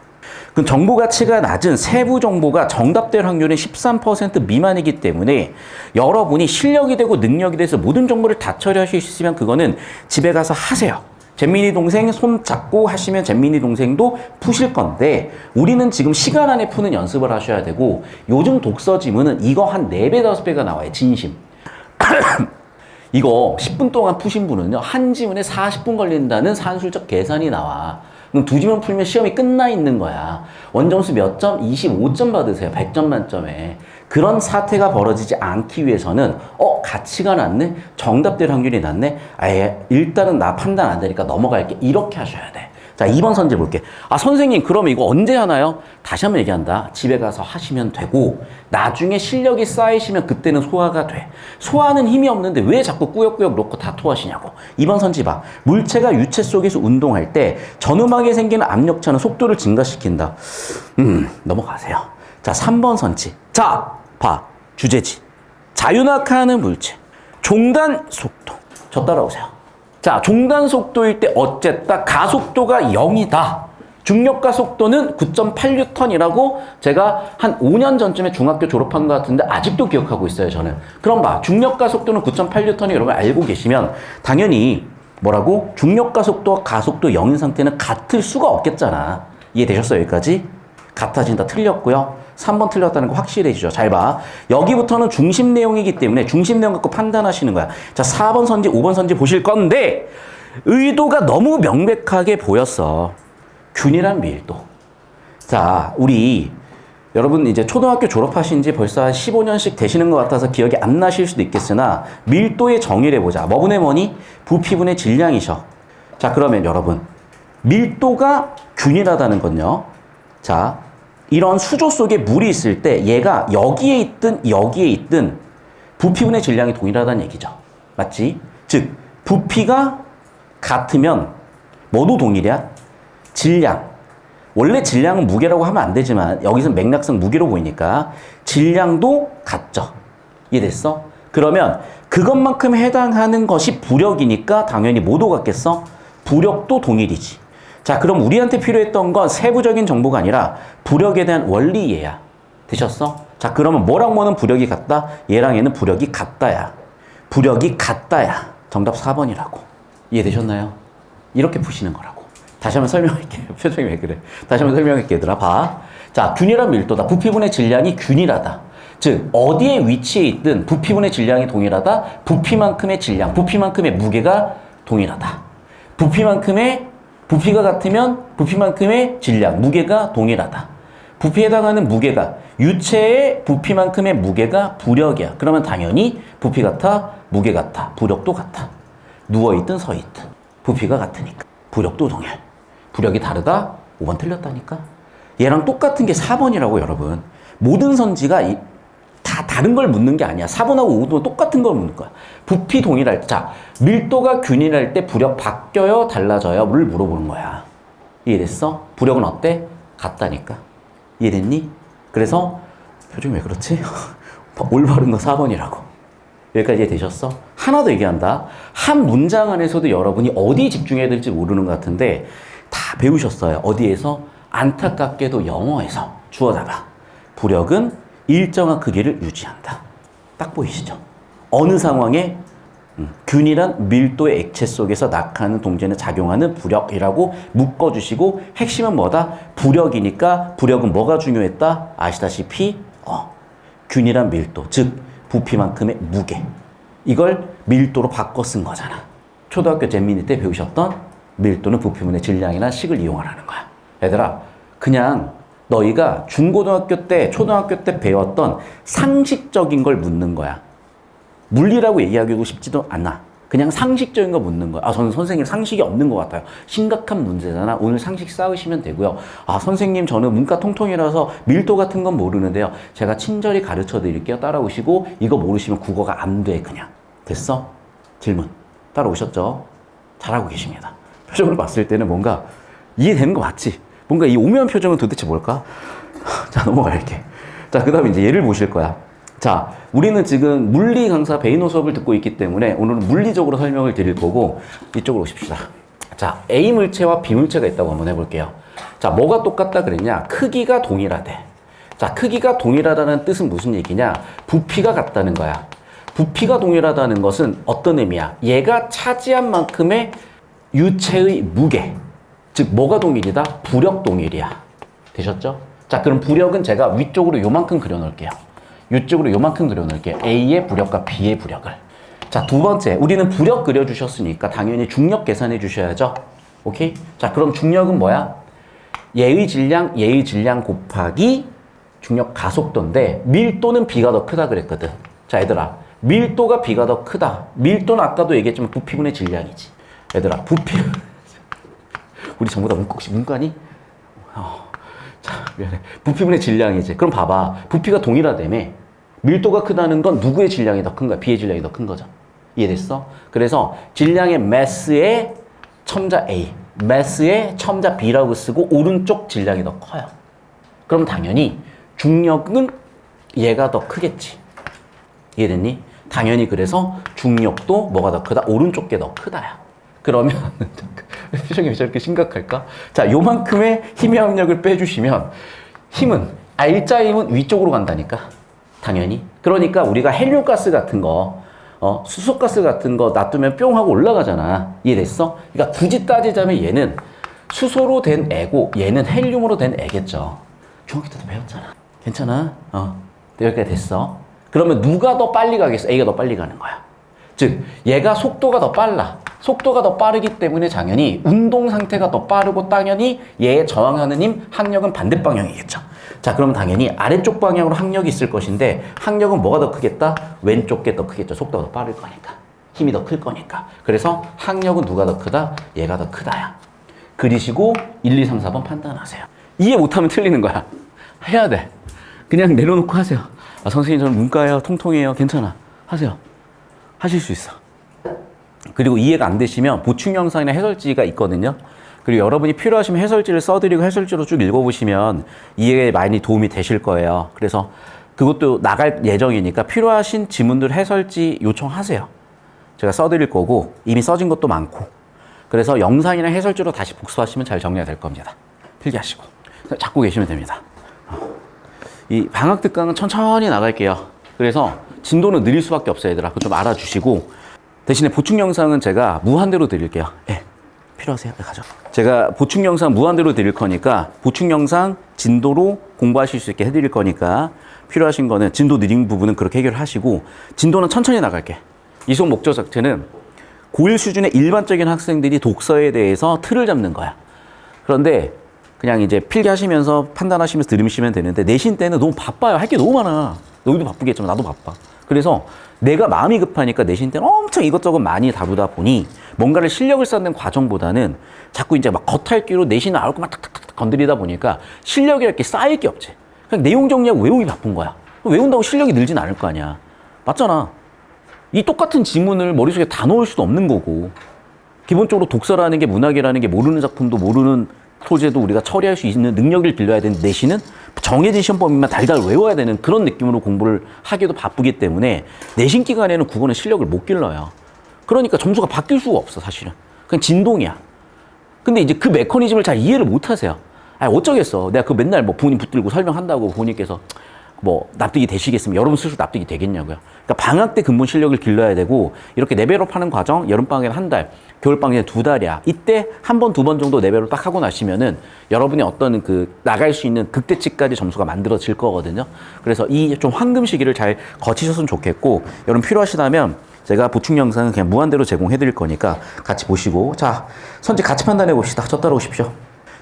그 정보 가치가 낮은 세부 정보가 정답될 확률은 13% 미만이기 때문에 여러분이 실력이 되고 능력이 돼서 모든 정보를 다 처리하실 수 있으면 그거는 집에 가서 하세요. 잼민이 동생 손 잡고 하시면 잼민이 동생도 푸실 건데, 우리는 지금 시간 안에 푸는 연습을 하셔야 되고, 요즘 독서 지문은 이거 한 4배, 5배가 나와요. 진심. 이거 10분 동안 푸신 분은요, 한 지문에 40분 걸린다는 산술적 계산이 나와. 그럼 2지문 풀면 시험이 끝나 있는 거야. 원점수 몇 점? 25점 받으세요. 100점 만점에. 그런 사태가 벌어지지 않기 위해서는 가치가 낮네? 정답될 확률이 낮네? 아예 일단은 나 판단 안 되니까 넘어갈게. 이렇게 하셔야 돼. 자, 2번 선제 볼게. 아, 선생님, 그럼 이거 언제 하나요? 다시 한번 얘기한다. 집에 가서 하시면 되고, 나중에 실력이 쌓이시면 그때는 소화가 돼. 소화는 힘이 없는데 왜 자꾸 꾸역꾸역 놓고 다 토하시냐고. 2번 선지 봐. 물체가 유체 속에서 운동할 때 전음하게 생기는 압력차는 속도를 증가시킨다. 넘어가세요. 자, 3번 선지. 자, 봐. 주제지. 자유낙하하는 물체. 종단 속도. 저 따라오세요. 자, 종단 속도일 때 어쨌다. 가속도가 0이다. 중력가 속도는 9.8N이라고 제가 한 5년 전쯤에 중학교 졸업한 것 같은데 아직도 기억하고 있어요, 저는. 그럼 봐. 중력가 속도는 9.8N이 여러분 알고 계시면 당연히 뭐라고? 중력가 속도와 가속도 0인 상태는 같을 수가 없겠잖아. 이해되셨어요, 여기까지? 같아진다. 틀렸고요. 3번 틀렸다는 거 확실해지죠. 잘 봐. 여기부터는 중심 내용이기 때문에 중심 내용 갖고 판단하시는 거야. 자, 4번 선지, 5번 선지 보실 건데 의도가 너무 명백하게 보였어. 균일한 밀도. 자, 우리 여러분 이제 초등학교 졸업하신 지 벌써 한 15년씩 되시는 것 같아서 기억이 안 나실 수도 있겠으나 밀도의 정의를 해보자. 뭐분의 뭐니? 부피분의 질량이셔. 자, 그러면 여러분 밀도가 균일하다는 건요. 자, 이런 수조 속에 물이 있을 때 얘가 여기에 있든 부피분의 질량이 동일하다는 얘기죠. 맞지? 즉 부피가 같으면 뭐도 동일이야? 질량. 원래 질량은 무게라고 하면 안 되지만 여기서 맥락상 무게로 보이니까 질량도 같죠. 이해됐어? 그러면 그것만큼 해당하는 것이 부력이니까 당연히 뭐도 같겠어? 부력도 동일이지. 자, 그럼 우리한테 필요했던 건 세부적인 정보가 아니라 부력에 대한 원리 이해야. 되셨어? 자, 그러면 뭐랑 뭐는 부력이 같다? 얘랑 얘는 부력이 같다야. 부력이 같다야. 정답 4번이라고. 이해되셨나요? 이렇게 푸시는 거라고. 다시 한번 설명할게요. 표정이 왜 그래? 다시 한번 설명할게요, 얘들아. 봐. 자, 균일한 밀도다. 부피분의 질량이 균일하다. 즉, 어디에 위치해 있든 부피분의 질량이 동일하다. 부피만큼의 질량, 부피만큼의 무게가 동일하다. 부피가 같으면 부피만큼의 질량, 무게가 동일하다. 부피에 해당하는 무게가 유체의 부피만큼의 무게가 부력이야. 그러면 당연히 부피 같아, 무게 같아, 부력도 같아. 누워있든 서있든 부피가 같으니까. 부력도 동일. 부력이 다르다? 5번 틀렸다니까. 얘랑 똑같은 게 4번이라고 여러분. 모든 선지가 다 다른 걸 묻는 게 아니야. 4번하고 5번은 똑같은 걸 묻는 거야. 부피 동일할 때. 자, 밀도가 균일할 때 부력 바뀌어요? 달라져요? 를 물어보는 거야. 이해됐어? 부력은 어때? 같다니까. 이해됐니? 그래서 표정이 왜 그렇지? 올바른 거 4번이라고. 여기까지 이해되셨어? 하나 더 얘기한다. 한 문장 안에서도 여러분이 어디에 집중해야 될지 모르는 것 같은데 다 배우셨어요. 어디에서? 안타깝게도 영어에서. 주어 잡아. 부력은 일정한 크기를 유지한다. 딱 보이시죠? 어느 상황에 균일한 밀도의 액체 속에서 낙하하는 동전에 작용하는 부력이라고 묶어주시고 핵심은 뭐다? 부력이니까 부력은 뭐가 중요했다? 아시다시피 균일한 밀도, 즉 부피만큼의 무게. 이걸 밀도로 바꿔 쓴 거잖아. 초등학교 잼민이 때 배우셨던 밀도는 부피분의 질량이나 식을 이용하라는 거야. 얘들아, 그냥 너희가 중고등학교 때, 초등학교 때 배웠던 상식적인 걸 묻는 거야. 물리라고 얘기하기도 쉽지도 않아. 그냥 상식적인 거 묻는 거야. 아, 저는 선생님 상식이 없는 것 같아요. 심각한 문제잖아. 오늘 상식 쌓으시면 되고요. 아, 선생님 저는 문과 통통이라서 밀도 같은 건 모르는데요. 제가 친절히 가르쳐 드릴게요. 따라오시고 이거 모르시면 국어가 안 돼. 그냥. 됐어? 질문. 따라오셨죠? 잘하고 계십니다. 표정을 봤을 때는 뭔가 이해되는 거 맞지? 뭔가 이 오묘한 표정은 도대체 뭘까? 자, 넘어갈게. 자, 그 다음에 이제 얘를 보실 거야. 자, 우리는 지금 물리 강사 베이노 수업을 듣고 있기 때문에 오늘은 물리적으로 설명을 드릴 거고 이쪽으로 오십시다. 자, A 물체와 B 물체가 있다고 한번 해볼게요. 자, 뭐가 똑같다 그랬냐? 크기가 동일하대. 자, 크기가 동일하다는 뜻은 무슨 얘기냐? 부피가 같다는 거야. 부피가 동일하다는 것은 어떤 의미야? 얘가 차지한 만큼의 유체의 무게. 즉, 뭐가 동일이다? 부력 동일이야. 되셨죠? 자, 그럼 부력은 제가 위쪽으로 요만큼 그려놓을게요. 위쪽으로 요만큼 그려놓을게요. A의 부력과 B의 부력을. 자, 두 번째. 우리는 부력 그려주셨으니까 당연히 중력 계산해 주셔야죠. 오케이? 자, 그럼 중력은 뭐야? 얘의 질량 곱하기 중력 가속도인데 밀도는 B가 더 크다 그랬거든. 자, 얘들아. 밀도가 B가 더 크다. 밀도는 아까도 얘기했지만 부피분의 질량이지. 얘들아, 부피. 우리 전부 다 혹시 문과니? 자, 미안해. 부피분의 질량이지. 그럼 봐봐. 부피가 동일하다며. 밀도가 크다는 건 누구의 질량이 더 큰 거야? B의 질량이 더 큰 거죠. 이해됐어? 그래서 질량의 매스의 첨자 A, 매스의 첨자 B라고 쓰고 오른쪽 질량이 더 커요. 그럼 당연히 중력은 얘가 더 크겠지. 이해됐니? 당연히 그래서 중력도 뭐가 더 크다? 오른쪽 게 더 크다야. 그러면 표정이 왜 저렇게 심각할까? 자, 요만큼의 힘의 압력을 빼주시면 힘은 R자 힘은 위쪽으로 간다니까. 당연히. 그러니까 우리가 헬륨가스 같은 거, 수소가스 같은 거 놔두면 뿅 하고 올라가잖아. 이해됐어? 그러니까 굳이 따지자면 얘는 수소로 된 애고 얘는 헬륨으로 된 애겠죠. 중학교 때도 배웠잖아. 괜찮아? 여기까지 됐어. 그러면 누가 더 빨리 가겠어? A가 더 빨리 가는 거야. 즉, 얘가 속도가 더 빨라. 속도가 더 빠르기 때문에 당연히 운동 상태가 더 빠르고 당연히 얘에 저항하는 힘, 항력은 반대 방향이겠죠. 자, 그럼 당연히 아래쪽 방향으로 항력이 있을 것인데 항력은 뭐가 더 크겠다? 왼쪽 게 더 크겠죠. 속도가 더 빠를 거니까. 힘이 더 클 거니까. 그래서 항력은 누가 더 크다? 얘가 더 크다야. 그리시고 1, 2, 3, 4번 판단하세요. 이해 못하면 틀리는 거야. 해야 돼. 그냥 내려놓고 하세요. 아, 선생님 저는 문과예요. 통통해요. 괜찮아. 하세요. 하실 수 있어. 그리고 이해가 안 되시면 보충 영상이나 해설지가 있거든요. 그리고 여러분이 필요하시면 해설지를 써드리고 해설지로 쭉 읽어보시면 이해에 많이 도움이 되실 거예요. 그래서 그것도 나갈 예정이니까 필요하신 지문들 해설지 요청하세요. 제가 써드릴 거고 이미 써진 것도 많고. 그래서 영상이나 해설지로 다시 복습하시면 잘 정리가 될 겁니다. 필기하시고. 잡고 계시면 됩니다. 이 방학 특강은 천천히 나갈게요. 그래서 진도는 느릴 수밖에 없어요, 얘들아. 그거 좀 알아주시고. 대신에 보충 영상은 제가 무한대로 드릴게요. 예. 필요하세요? 네, 가져. 제가 보충 영상 무한대로 드릴 거니까 보충 영상 진도로 공부하실 수 있게 해드릴 거니까 필요하신 거는 진도 느린 부분은 그렇게 해결하시고 진도는 천천히 나갈게. 이 수업 목적 자체는 고1 수준의 일반적인 학생들이 독서에 대해서 틀을 잡는 거야. 그런데 그냥 이제 필기하시면서 판단하시면서 들으시면 되는데 내신 때는 너무 바빠요. 할 게 너무 많아. 너희도 바쁘겠지만 나도 바빠. 그래서 내가 마음이 급하니까 내신 때는 엄청 이것저것 많이 다루다 보니 뭔가를 실력을 쌓는 과정보다는 자꾸 이제 막 겉핥기로 내신 나올 것만 탁탁탁 건드리다 보니까 실력이랄 게 쌓일 게 없지. 그냥 내용 정리하고 외우기 바쁜 거야. 외운다고 실력이 늘진 않을 거 아니야. 맞잖아. 이 똑같은 지문을 머릿속에 다 넣을 수도 없는 거고 기본적으로 독서라는 게 문학이라는 게 모르는 작품도 모르는 소재도 우리가 처리할 수 있는 능력을 길러야 되는 내신은 정해진 시험 범위만 달달 외워야 되는 그런 느낌으로 공부를 하기도 바쁘기 때문에 내신 기간에는 국어는 실력을 못 길러요. 그러니까 점수가 바뀔 수가 없어 사실은. 그냥 진동이야. 근데 이제 그 메커니즘을 잘 이해를 못 하세요. 아, 어쩌겠어. 내가 그 맨날 뭐 부모님 붙들고 설명한다고 부모님께서 뭐 납득이 되시겠으면 여러분 스스로 납득이 되겠냐고요. 그러니까 방학 때 근본 실력을 길러야 되고 이렇게 레벨업 하는 과정 여름방학에는 한 달, 겨울방학에는 2달이야. 이때 한 번, 두 번 정도 레벨을 딱 하고 나시면은 여러분이 어떤 그 나갈 수 있는 극대치까지 점수가 만들어질 거거든요. 그래서 이 좀 황금 시기를 잘 거치셨으면 좋겠고 여러분 필요하시다면 제가 보충 영상은 그냥 무한대로 제공해 드릴 거니까 같이 보시고, 자, 선지 같이 판단해 봅시다. 저 따라오십시오.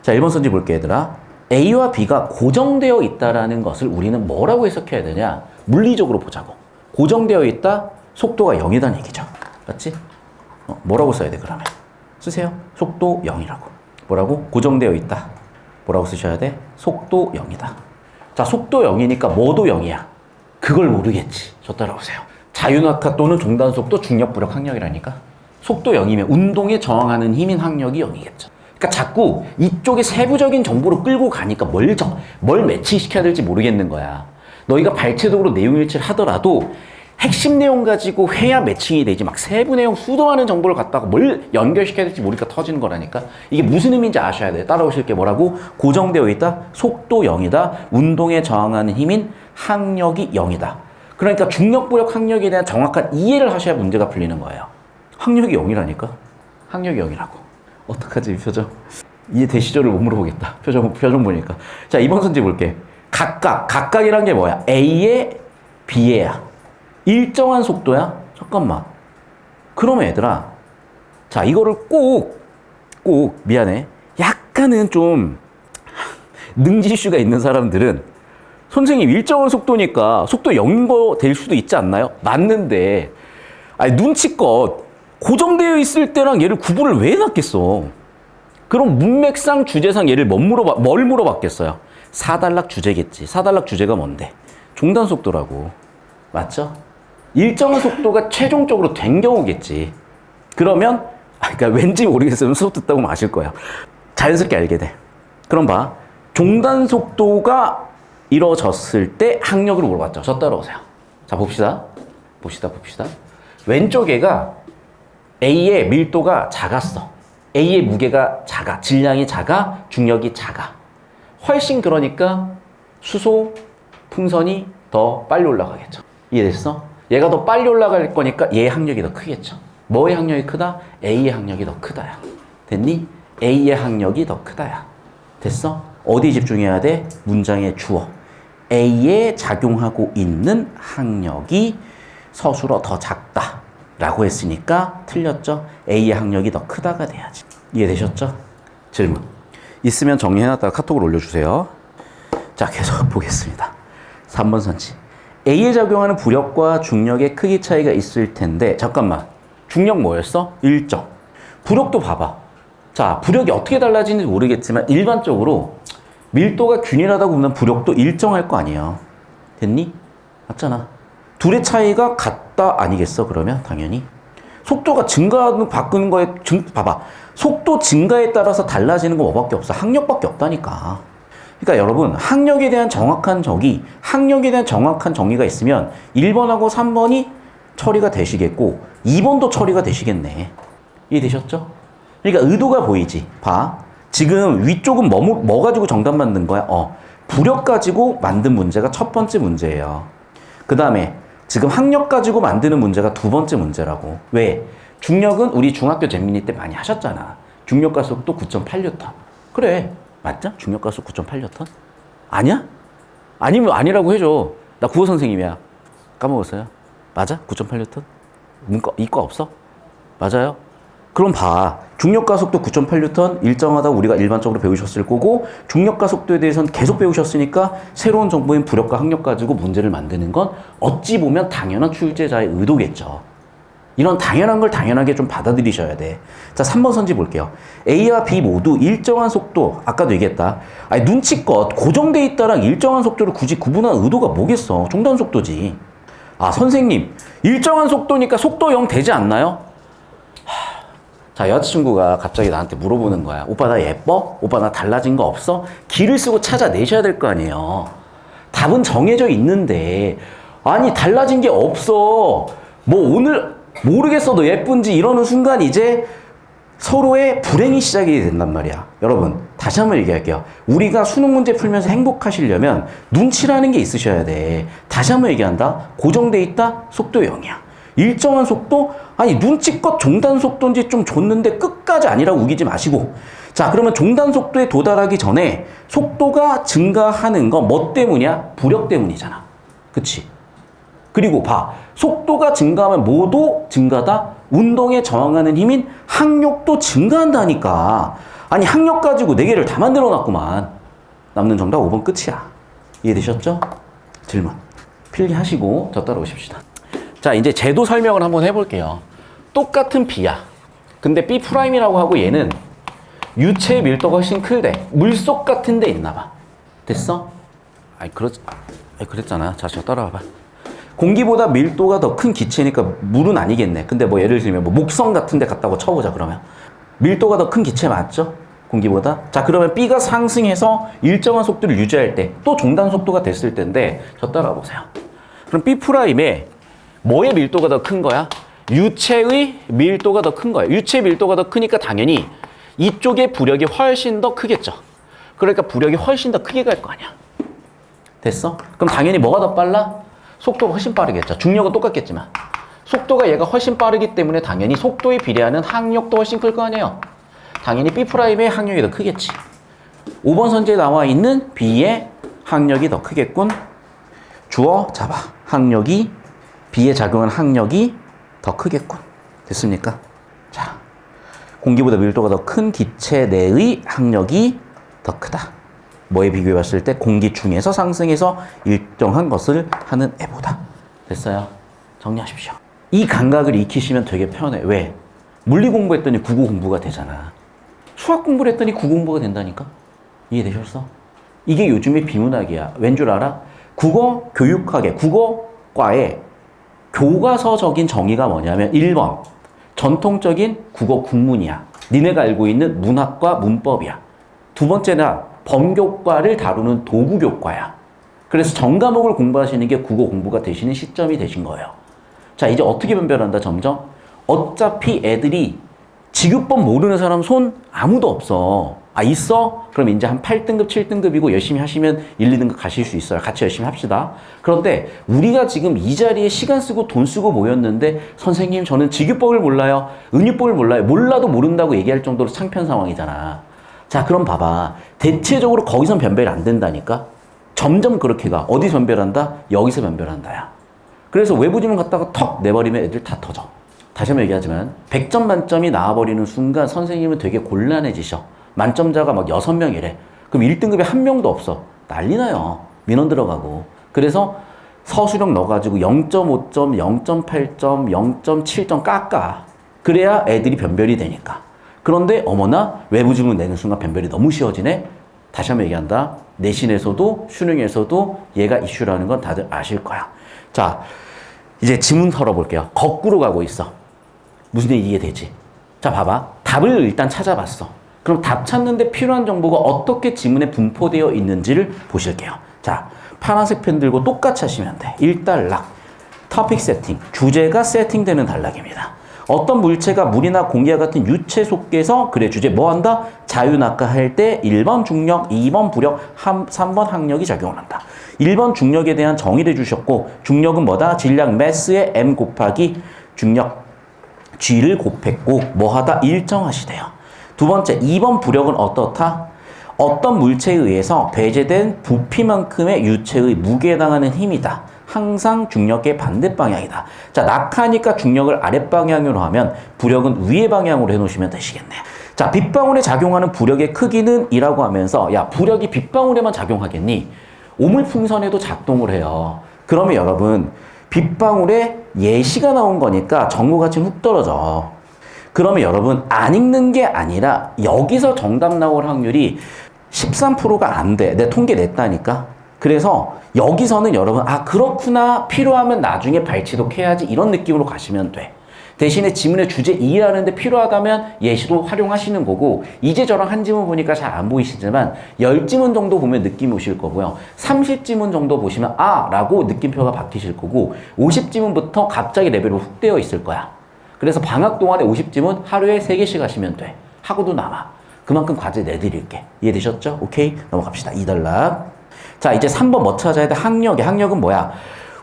자, 1번 선지 볼게, 얘들아. A와 B가 고정되어 있다라는 것을 우리는 뭐라고 해석해야 되냐? 물리적으로 보자고. 고정되어 있다, 속도가 0이라는 얘기죠. 맞지? 뭐라고 써야 돼, 그러면? 쓰세요. 속도 0이라고. 뭐라고? 고정되어 있다. 뭐라고 쓰셔야 돼? 속도 0이다. 자, 속도 0이니까 뭐도 0이야. 그걸 모르겠지. 저 따라오세요. 자유낙하 또는 종단속도, 중력, 부력, 항력이라니까. 속도 0이면 운동에 저항하는 힘인 항력이 0이겠죠. 그러니까 자꾸 이쪽에 세부적인 정보로 끌고 가니까 뭘 매치시켜야 될지 모르겠는 거야. 너희가 발췌적으로 내용 일치를 하더라도 핵심 내용 가지고 해야 매칭이 되지, 막 세부 내용 수도하는 정보를 갖다가 뭘 연결시켜야 될지 모르니까 터지는 거라니까. 이게 무슨 의미인지 아셔야 돼요. 따라오실 게 뭐라고? 고정되어 있다, 속도 0이다, 운동에 저항하는 힘인 항력이 0이다. 그러니까 중력, 부력, 항력에 대한 정확한 이해를 하셔야 문제가 풀리는 거예요. 항력이 0이라니까. 항력이 0이라고. 어떡하지, 이 표정? 이해되시죠를 못 물어보겠다. 표정 보니까. 자, 2번 선지 볼게. 각각이란 게 뭐야? A에 B에야. 일정한 속도야? 잠깐만. 그러면 얘들아, 자, 이거를 꼭 미안해. 약간은 좀 능지슈가 있는 사람들은 선생님 일정한 속도니까 속도 0인 거 될 수도 있지 않나요? 맞는데, 아니, 눈치껏 고정되어 있을 때랑 얘를 구분을 왜 해놨겠어? 그럼 문맥상 주제상 얘를 뭘 물어봤겠어요? 사단락 주제겠지. 사단락 주제가 뭔데? 종단 속도라고. 맞죠? 일정한 속도가 최종적으로 된 경우겠지. 그러면, 그러니까 왠지 모르겠으면 수업 듣다 보면 아실 거야. 자연스럽게 알게 돼. 그럼 봐. 종단 속도가 이루어졌을 때 항력을 물어봤죠. 저 따라오세요. 자, 봅시다. 왼쪽 애가 A의 밀도가 작았어. A의 무게가 작아. 질량이 작아. 중력이 작아. 훨씬 그러니까 수소, 풍선이 더 빨리 올라가겠죠. 이해됐어? 얘가 더 빨리 올라갈 거니까 얘의 항력이 더 크겠죠. 뭐의 항력이 크다? A의 항력이 더 크다야. 됐니? A의 항력이 더 크다야. 됐어? 어디 집중해야 돼? 문장의 주어. A에 작용하고 있는 항력이 서술어 더 작다 라고 했으니까 틀렸죠? A의 항력이 더 크다가 돼야지. 이해되셨죠? 질문. 있으면 정리해놨다가 카톡으로 올려주세요. 자, 계속 보겠습니다. 3번 선지. A에 작용하는 부력과 중력의 크기 차이가 있을 텐데, 잠깐만. 중력 뭐였어? 일정. 부력도 봐봐. 자, 부력이 어떻게 달라지는지 모르겠지만 일반적으로 밀도가 균일하다고 보면 부력도 일정할 거 아니에요. 됐니? 맞잖아. 둘의 차이가 같다 아니겠어, 그러면? 당연히. 속도가 증가하는, 바꾸는 거에, 봐봐. 속도 증가에 따라서 달라지는 거 뭐밖에 없어? 항력밖에 없다니까. 그러니까 여러분, 항력에 대한 정확한 정의가 있으면 1번하고 3번이 처리가 되시겠고 2번도 처리가 되시겠네. 이해되셨죠? 그러니까 의도가 보이지. 봐. 지금 위쪽은 뭐 가지고 정답 만든 거야? 부력 가지고 만든 문제가 첫 번째 문제예요. 그 다음에 지금 항력 가지고 만드는 문제가 두 번째 문제라고. 왜? 중력은 우리 중학교 재민이 때 많이 하셨잖아. 중력과 속도 9.8N. 그래. 맞죠? 중력과 속도 9.8N? 아니야? 아니면 아니라고 해줘. 나 국어 선생님이야. 까먹었어요? 맞아? 9.8N? 문과, 이과 없어? 맞아요? 그럼 봐. 중력과 속도 9.8N 일정하다고 우리가 일반적으로 배우셨을 거고, 중력과 속도에 대해서는 계속 배우셨으니까 새로운 정보인 부력과 항력 가지고 문제를 만드는 건 어찌 보면 당연한 출제자의 의도겠죠. 이런 당연한 걸 당연하게 좀 받아들이셔야 돼. 자, 3번 선지 볼게요. A와 B 모두 일정한 속도, 아까도 얘기했다. 아니, 눈치껏 고정돼 있다랑 일정한 속도를 굳이 구분한 의도가 뭐겠어? 종단 속도지. 아, 선생님, 일정한 속도니까 속도 0 되지 않나요? 자, 여자친구가 갑자기 나한테 물어보는 거야. 오빠 나 예뻐? 오빠 나 달라진 거 없어? 길을 쓰고 찾아내셔야 될 거 아니에요. 답은 정해져 있는데, 아니 달라진 게 없어. 뭐 오늘 모르겠어 너 예쁜지 이러는 순간 이제 서로의 불행이 시작이 된단 말이야. 여러분, 다시 한번 얘기할게요. 우리가 수능 문제 풀면서 행복하시려면 눈치라는 게 있으셔야 돼. 다시 한번 얘기한다. 고정돼 있다? 속도 0이야. 일정한 속도? 아니 눈치껏 종단 속도인지 좀 줬는데 끝까지 아니라고 우기지 마시고. 자, 그러면 종단 속도에 도달하기 전에 속도가 증가하는 건 뭐 때문이야? 부력 때문이잖아. 그치? 그리고 봐. 속도가 증가하면 뭐도 증가다? 운동에 저항하는 힘인 항력도 증가한다니까. 아니 항력 가지고 4개를 다 만들어 놨구만. 남는 정답 5번 끝이야. 이해되셨죠? 질문. 필기하시고 저 따라오십시다. 자, 이제 제도 설명을 한번 해볼게요. 똑같은 B야. 근데 B'이라고 하고 얘는 유체의 밀도가 훨씬 클대. 물속 같은 데 있나 봐. 됐어? 그랬잖아. 자, 저 따라와봐. 공기보다 밀도가 더 큰 기체니까 물은 아니겠네. 근데 뭐 예를 들면 뭐 목성 같은 데 갔다고 쳐보자 그러면. 밀도가 더 큰 기체 맞죠? 공기보다. 자, 그러면 B가 상승해서 일정한 속도를 유지할 때 또 종단 속도가 됐을 텐데 저 따라와 보세요. 그럼 B'에 뭐의 밀도가 더 큰 거야? 유체의 밀도가 더 큰 거야. 유체의 밀도가 더 크니까 당연히 이쪽의 부력이 훨씬 더 크겠죠. 그러니까 부력이 훨씬 더 크게 갈 거 아니야. 됐어? 그럼 당연히 뭐가 더 빨라? 속도가 훨씬 빠르겠죠. 중력은 똑같겠지만. 속도가 얘가 훨씬 빠르기 때문에 당연히 속도에 비례하는 항력도 훨씬 클 거 아니에요. 당연히 B'의 항력이 더 크겠지. 5번 선지에 나와 있는 B의 항력이 더 크겠군. 주어 잡아. 항력이 B에 작용한 항력이 더 크겠군. 됐습니까? 자, 공기보다 밀도가 더 큰 기체 내의 항력이 더 크다. 뭐에 비교해 봤을 때 공기 중에서 상승해서 일정한 것을 하는 애보다. 됐어요? 정리하십시오. 이 감각을 익히시면 되게 편해. 왜? 물리 공부했더니 국어 공부가 되잖아. 수학 공부를 했더니 국어 공부가 된다니까? 이해되셨어? 이게 요즘의 비문학이야. 왠 줄 알아? 국어 교육학의 국어과의 교과서적인 정의가 뭐냐면 1번 전통적인 국어 국문이야. 니네가 알고 있는 문학과 문법이야. 두 번째는 범교과를 다루는 도구교과야. 그래서 전과목을 공부하시는 게 국어 공부가 되시는 시점이 되신 거예요. 자, 이제 어떻게 변별한다 점점? 어차피 애들이 지급법 모르는 사람 손 아무도 없어. 아, 있어? 그럼 이제 한 8등급, 7등급이고 열심히 하시면 1, 2등급 가실 수 있어요. 같이 열심히 합시다. 그런데 우리가 지금 이 자리에 시간 쓰고 돈 쓰고 모였는데 선생님 저는 지급법을 몰라요. 은유법을 몰라요. 몰라도 모른다고 얘기할 정도로 창피한 상황이잖아. 자, 그럼 봐봐. 대체적으로 거기선 변별이 안 된다니까? 점점 그렇게 가. 어디서 변별한다? 여기서 변별한다야. 그래서 외부 지문 갖다가 턱 내버리면 애들 다 터져. 다시 한번 얘기하지만 100점 만점이 나와버리는 순간 선생님은 되게 곤란해지셔. 만점자가 막 6명이래. 그럼 1등급에 한 명도 없어. 난리 나요. 민원 들어가고. 그래서 서술형 넣어가지고 0.5점, 0.8점, 0.7점 깎아. 그래야 애들이 변별이 되니까. 그런데 어머나 외부 지문 내는 순간 변별이 너무 쉬워지네. 다시 한번 얘기한다. 내신에서도 수능에서도 얘가 이슈라는 건 다들 아실 거야. 자, 이제 지문 털어볼게요. 거꾸로 가고 있어. 무슨 얘기 이해되지? 자, 봐봐. 답을 일단 찾아봤어. 그럼 답 찾는데 필요한 정보가 어떻게 지문에 분포되어 있는지를 보실게요. 자, 파란색 펜 들고 똑같이 하시면 돼. 1단락. 토픽 세팅. 주제가 세팅되는 단락입니다. 어떤 물체가 물이나 공기와 같은 유체 속에서 그래 주제 뭐 한다? 자유낙하 할 때 1번 중력, 2번 부력, 3번 항력이 작용을 한다. 1번 중력에 대한 정의를 해주셨고 중력은 뭐다? 질량 매스에 m 곱하기 중력 g를 곱했고 뭐하다? 일정하시대요. 두 번째 2번 부력은 어떻다? 어떤 물체에 의해서 배제된 부피만큼의 유체의 무게에 해당하는 힘이다. 항상 중력의 반대 방향이다. 자, 낙하니까 중력을 아랫방향으로 하면 부력은 위의 방향으로 해놓으시면 되시겠네. 자, 빗방울에 작용하는 부력의 크기는 이라고 하면서 야, 부력이 빗방울에만 작용하겠니? 오물풍선에도 작동을 해요. 그러면 여러분 빗방울에 예시가 나온 거니까 정보 가치는 훅 떨어져. 그러면 여러분 안 읽는 게 아니라 여기서 정답 나올 확률이 13%가 안 돼. 내 통계 냈다니까. 그래서 여기서는 여러분 아 그렇구나 필요하면 나중에 발치독 해야지 이런 느낌으로 가시면 돼. 대신에 지문의 주제 이해하는데 필요하다면 예시도 활용하시는 거고 이제 저랑 한 지문 보니까 잘 안 보이시지만 10지문 정도 보면 느낌이 오실 거고요. 30지문 정도 보시면 아 라고 느낌표가 바뀌실 거고 50지문부터 갑자기 레벨이 훅 되어 있을 거야. 그래서 방학 동안에 50지문 하루에 3개씩 하시면 돼. 하고도 남아. 그만큼 과제 내드릴게. 이해되셨죠? 오케이? 넘어갑시다. 2단락. 자, 이제 3번 뭐 찾아야 돼? 항력이. 항력은 뭐야?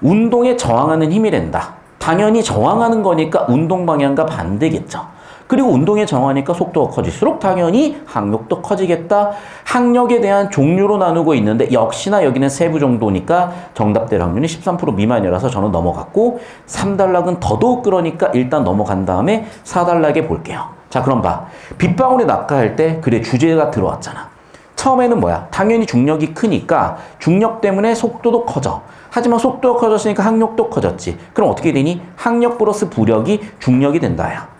운동에 저항하는 힘이 된다. 당연히 저항하는 거니까 운동 방향과 반대겠죠. 그리고 운동의 정하니까 속도가 커질수록 당연히 항력도 커지겠다. 항력에 대한 종류로 나누고 있는데 역시나 여기는 세부 정도니까 정답될 확률이 13% 미만이라서 저는 넘어갔고 3단락은 더더욱 그러니까 일단 넘어간 다음에 4단락에 볼게요. 자, 그럼 봐. 빗방울이 낙하할 때 그래 주제가 들어왔잖아. 처음에는 뭐야? 당연히 중력이 크니까 중력 때문에 속도도 커져. 하지만 속도가 커졌으니까 항력도 커졌지. 그럼 어떻게 되니? 항력 플러스 부력이 중력이 된다야.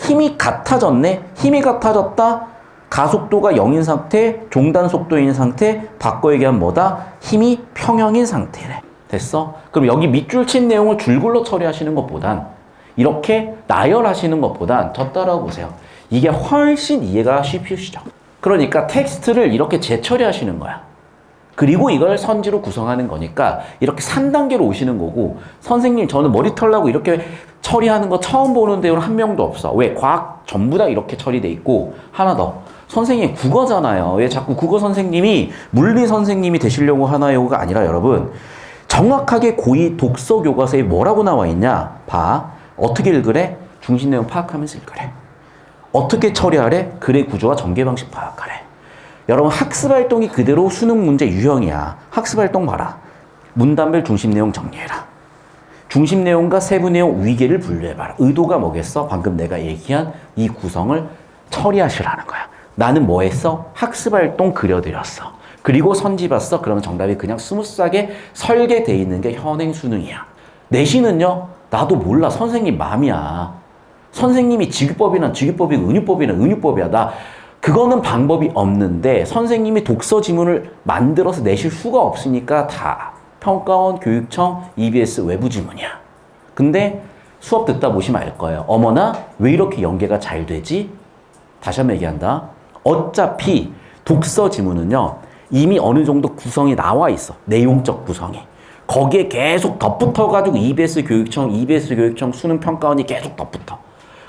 힘이 같아졌네? 힘이 같아졌다? 가속도가 0인 상태, 종단 속도인 상태, 바꿔 얘기하면 뭐다? 힘이 평형인 상태래. 됐어? 그럼 여기 밑줄 친 내용을 줄글로 처리하시는 것보단 이렇게 나열하시는 것보단 저 따라와 보세요. 이게 훨씬 이해가 쉽으시죠? 그러니까 텍스트를 이렇게 재처리하시는 거야. 그리고 이걸 선지로 구성하는 거니까 이렇게 3단계로 오시는 거고 선생님 저는 머리 털라고 이렇게 처리하는 거 처음 보는 데는 한 명도 없어. 왜? 과학 전부 다 이렇게 처리돼 있고 하나 더. 선생님 국어잖아요. 왜 자꾸 국어 선생님이 물리 선생님이 되시려고 하나요가 아니라 여러분 정확하게 고2 독서 교과서에 뭐라고 나와 있냐? 봐. 어떻게 읽으래? 중심 내용 파악하면서 읽으래. 어떻게 처리하래? 글의 구조와 전개 방식 파악하래. 여러분 학습활동이 그대로 수능 문제 유형이야. 학습활동 봐라. 문단별 중심 내용 정리해라. 중심 내용과 세부 내용 위계를 분류해봐라. 의도가 뭐겠어? 방금 내가 얘기한 이 구성을 처리하시라는 거야. 나는 뭐 했어? 학습활동 그려드렸어. 그리고 선지 봤어? 그러면 정답이 그냥 스무스하게 설계돼 있는 게 현행 수능이야. 내신은요? 나도 몰라. 선생님 맘이야. 선생님이 지규법이나 지규법이고 은유법이나 은유법이야. 나 그거는 방법이 없는데 선생님이 독서 지문을 만들어서 내실 수가 없으니까 다 평가원, 교육청, EBS 외부 지문이야. 근데 수업 듣다 보시면 알 거예요. 어머나 왜 이렇게 연계가 잘 되지? 다시 한번 얘기한다. 어차피 독서 지문은요. 이미 어느 정도 구성이 나와 있어. 내용적 구성이. 거기에 계속 덧붙어가지고 EBS 교육청 수능 평가원이 계속 덧붙어.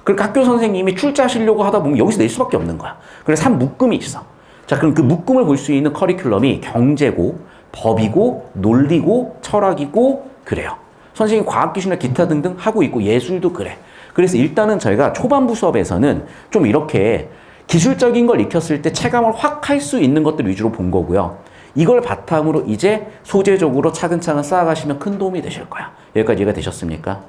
그러니까 학교 선생님이 출제하시려고 하다 보면 여기서 낼 수밖에 없는 거야. 그래서 한 묶음이 있어. 자, 그럼 그 묶음을 볼 수 있는 커리큘럼이 경제고, 법이고, 논리고, 철학이고, 그래요. 선생님 과학기술이나 기타 등등 하고 있고, 예술도 그래. 그래서 일단은 저희가 초반부 수업에서는 좀 이렇게 기술적인 걸 익혔을 때 체감을 확 할 수 있는 것들 위주로 본 거고요. 이걸 바탕으로 이제 소재적으로 차근차근 쌓아가시면 큰 도움이 되실 거야. 여기까지 이해가 되셨습니까?